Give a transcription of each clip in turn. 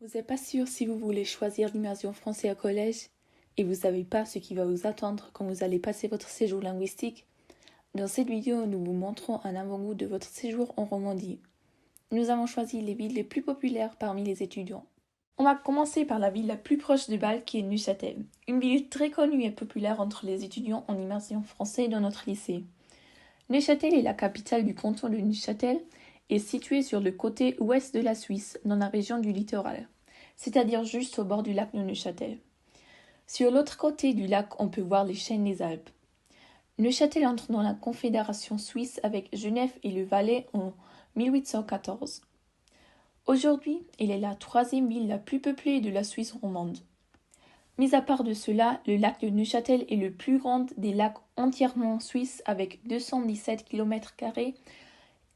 Vous n'êtes pas sûr si vous voulez choisir l'immersion français au collège et vous ne savez pas ce qui va vous attendre quand vous allez passer votre séjour linguistique? Dans cette vidéo, nous vous montrons un avant-goût de votre séjour en Romandie. Nous avons choisi les villes les plus populaires parmi les étudiants. On va commencer par la ville la plus proche de Bâle qui est Neuchâtel, une ville très connue et populaire entre les étudiants en immersion français dans notre lycée. Neuchâtel est la capitale du canton de Neuchâtel et située sur le côté ouest de la Suisse, dans la région du littoral, c'est-à-dire juste au bord du lac de Neuchâtel. Sur l'autre côté du lac, on peut voir les chaînes des Alpes. Neuchâtel entre dans la Confédération suisse avec Genève et le Valais en 1814. Aujourd'hui, elle est la troisième ville la plus peuplée de la Suisse romande. Mis à part de cela, le lac de Neuchâtel est le plus grand des lacs entièrement suisses avec 217 km²,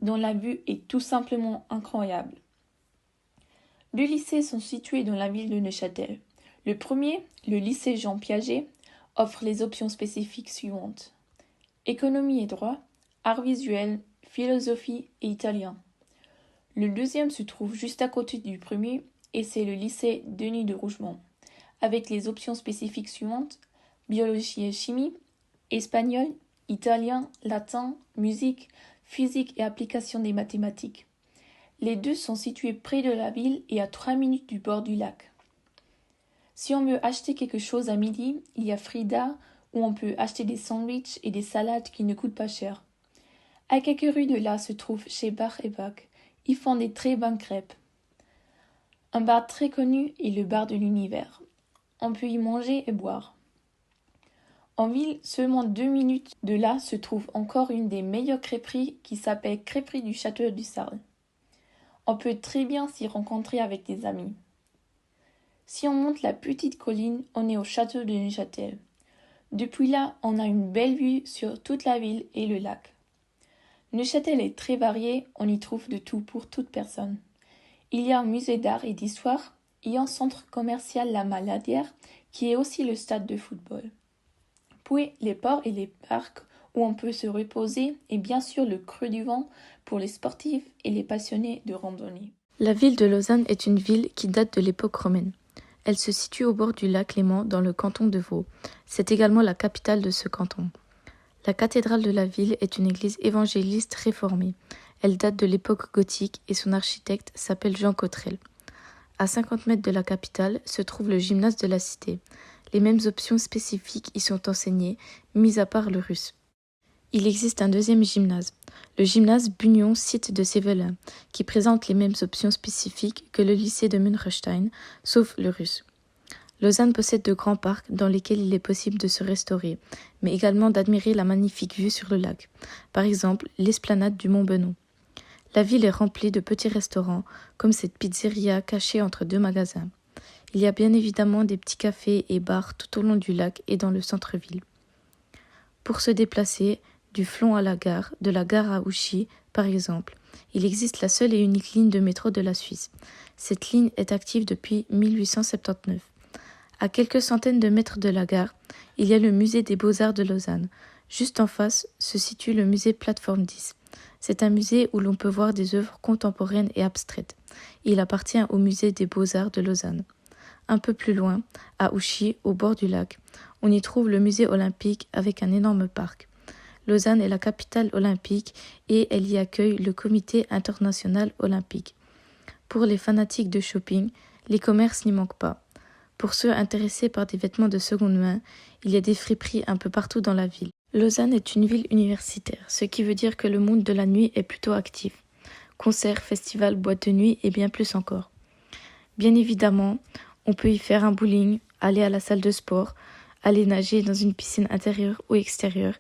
dont la vue est tout simplement incroyable. Deux lycées sont situés dans la ville de Neuchâtel. Le premier, le lycée Jean Piaget, offre les options spécifiques suivantes: économie et droit, arts visuels, philosophie et italien. Le deuxième se trouve juste à côté du premier et c'est le lycée Denis de Rougemont, avec les options spécifiques suivantes: biologie et chimie, espagnol, italien, latin, musique, physique et application des mathématiques. Les deux sont situés près de la ville et à 3 minutes du bord du lac. Si on veut acheter quelque chose à midi, il y a Frida où on peut acheter des sandwichs et des salades qui ne coûtent pas cher. À quelques rues de là se trouve chez Bar et Bac. Ils font des très bonnes crêpes. Un bar très connu est le bar de l'Univers. On peut y manger et boire. En ville, seulement 2 minutes de là se trouve encore une des meilleures crêperies qui s'appelle Crêperie du Château du Sarle. On peut très bien s'y rencontrer avec des amis. Si on monte la petite colline, on est au château de Neuchâtel. Depuis là, on a une belle vue sur toute la ville et le lac. Neuchâtel est très varié, on y trouve de tout pour toute personne. Il y a un musée d'art et d'histoire et un centre commercial La Maladière qui est aussi le stade de football. Puis les ports et les parcs où on peut se reposer et bien sûr le creux du vent pour les sportifs et les passionnés de randonnée. La ville de Lausanne est une ville qui date de l'époque romaine. Elle se situe au bord du lac Léman dans le canton de Vaud. C'est également la capitale de ce canton. La cathédrale de la ville est une église évangéliste réformée. Elle date de l'époque gothique et son architecte s'appelle Jean Cottrell. À 50 mètres de la capitale se trouve le gymnase de la cité. Les mêmes options spécifiques y sont enseignées, mis à part le russe. Il existe un deuxième gymnase, le gymnase Bunion site de Sévelin, qui présente les mêmes options spécifiques que le lycée de Münsterstein, sauf le russe. Lausanne possède de grands parcs dans lesquels il est possible de se restaurer, mais également d'admirer la magnifique vue sur le lac, par exemple l'esplanade du Mont Benon. La ville est remplie de petits restaurants, comme cette pizzeria cachée entre deux magasins. Il y a bien évidemment des petits cafés et bars tout au long du lac et dans le centre-ville. Pour se déplacer, du Flon à la gare, de la gare à Ouchy, par exemple, il existe la seule et unique ligne de métro de la Suisse. Cette ligne est active depuis 1879. À quelques centaines de mètres de la gare, il y a le musée des Beaux-Arts de Lausanne. Juste en face se situe le musée Plateforme 10. C'est un musée où l'on peut voir des œuvres contemporaines et abstraites. Il appartient au musée des Beaux-Arts de Lausanne. Un peu plus loin, à Ouchy, au bord du lac, on y trouve le musée olympique avec un énorme parc. Lausanne est la capitale olympique et elle y accueille le Comité international olympique. Pour les fanatiques de shopping, les commerces n'y manquent pas. Pour ceux intéressés par des vêtements de seconde main, il y a des friperies un peu partout dans la ville. Lausanne est une ville universitaire, ce qui veut dire que le monde de la nuit est plutôt actif. Concerts, festivals, boîtes de nuit et bien plus encore. Bien évidemment, on peut y faire un bowling, aller à la salle de sport, aller nager dans une piscine intérieure ou extérieure.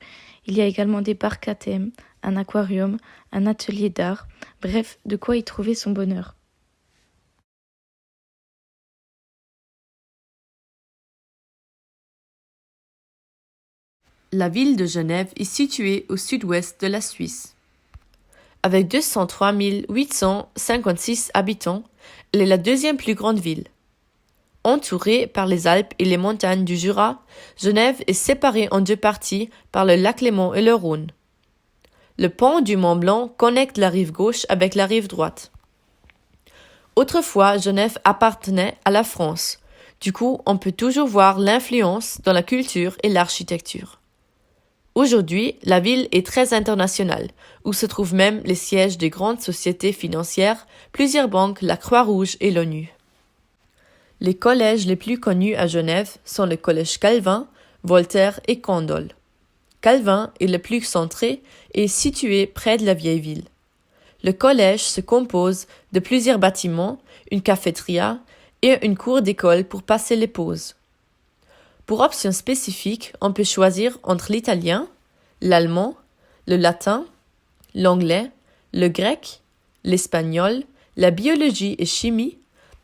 Il y a également des parcs à thème, un aquarium, un atelier d'art, bref, de quoi y trouver son bonheur. La ville de Genève est située au sud-ouest de la Suisse. Avec 203 856 habitants, elle est la deuxième plus grande ville. Entourée par les Alpes et les montagnes du Jura, Genève est séparée en deux parties par le lac Léman et le Rhône. Le pont du Mont Blanc connecte la rive gauche avec la rive droite. Autrefois, Genève appartenait à la France. Du coup, on peut toujours voir l'influence dans la culture et l'architecture. Aujourd'hui, la ville est très internationale, où se trouvent même les sièges des grandes sociétés financières, plusieurs banques, la Croix-Rouge et l'ONU. Les collèges les plus connus à Genève sont le collège Calvin, Voltaire et Candolle. Calvin est le plus centré et est situé près de la vieille ville. Le collège se compose de plusieurs bâtiments, une cafétéria et une cour d'école pour passer les pauses. Pour options spécifiques, on peut choisir entre l'italien, l'allemand, le latin, l'anglais, le grec, l'espagnol, la biologie et chimie,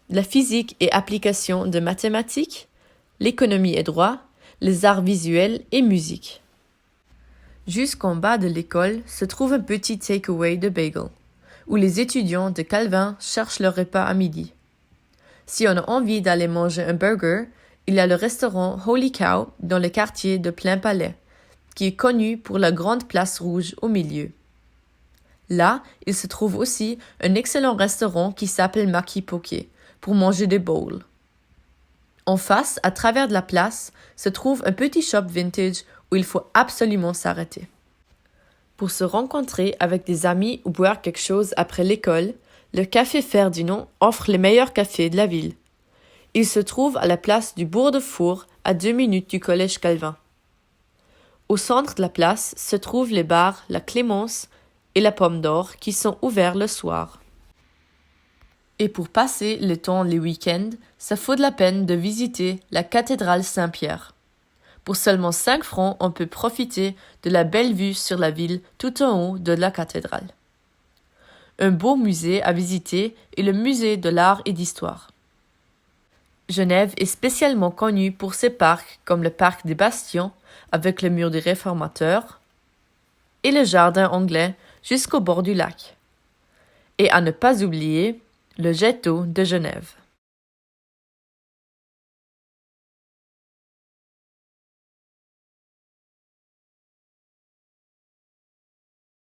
la physique et application de mathématiques, l'économie et droit, les arts visuels et musique. Jusqu'en bas de l'école se trouve un petit takeaway de bagel, où les étudiants de Calvin cherchent leur repas à midi. Si on a envie d'aller manger un burger, il y a le restaurant Holy Cow dans le quartier de Plain-Palais, qui est connu pour la grande place rouge au milieu. Là, il se trouve aussi un excellent restaurant qui s'appelle Maki Poké, pour manger des bowls. En face, à travers de la place, se trouve un petit shop vintage où il faut absolument s'arrêter. Pour se rencontrer avec des amis ou boire quelque chose après l'école, le Café Ferdinand offre les meilleurs cafés de la ville. Il se trouve à la place du Bourg de Four, à 2 minutes du collège Calvin. Au centre de la place se trouvent les bars La Clémence et la Pomme d'Or qui sont ouverts le soir. Et pour passer le temps les week-ends, ça vaut de la peine de visiter la cathédrale Saint-Pierre. Pour seulement 5 francs, on peut profiter de la belle vue sur la ville tout en haut de la cathédrale. Un beau musée à visiter est le musée de l'art et d'histoire. Genève est spécialement connue pour ses parcs comme le parc des Bastions avec le mur des réformateurs et le jardin anglais jusqu'au bord du lac. Et à ne pas oublier, le jet d'eau de Genève.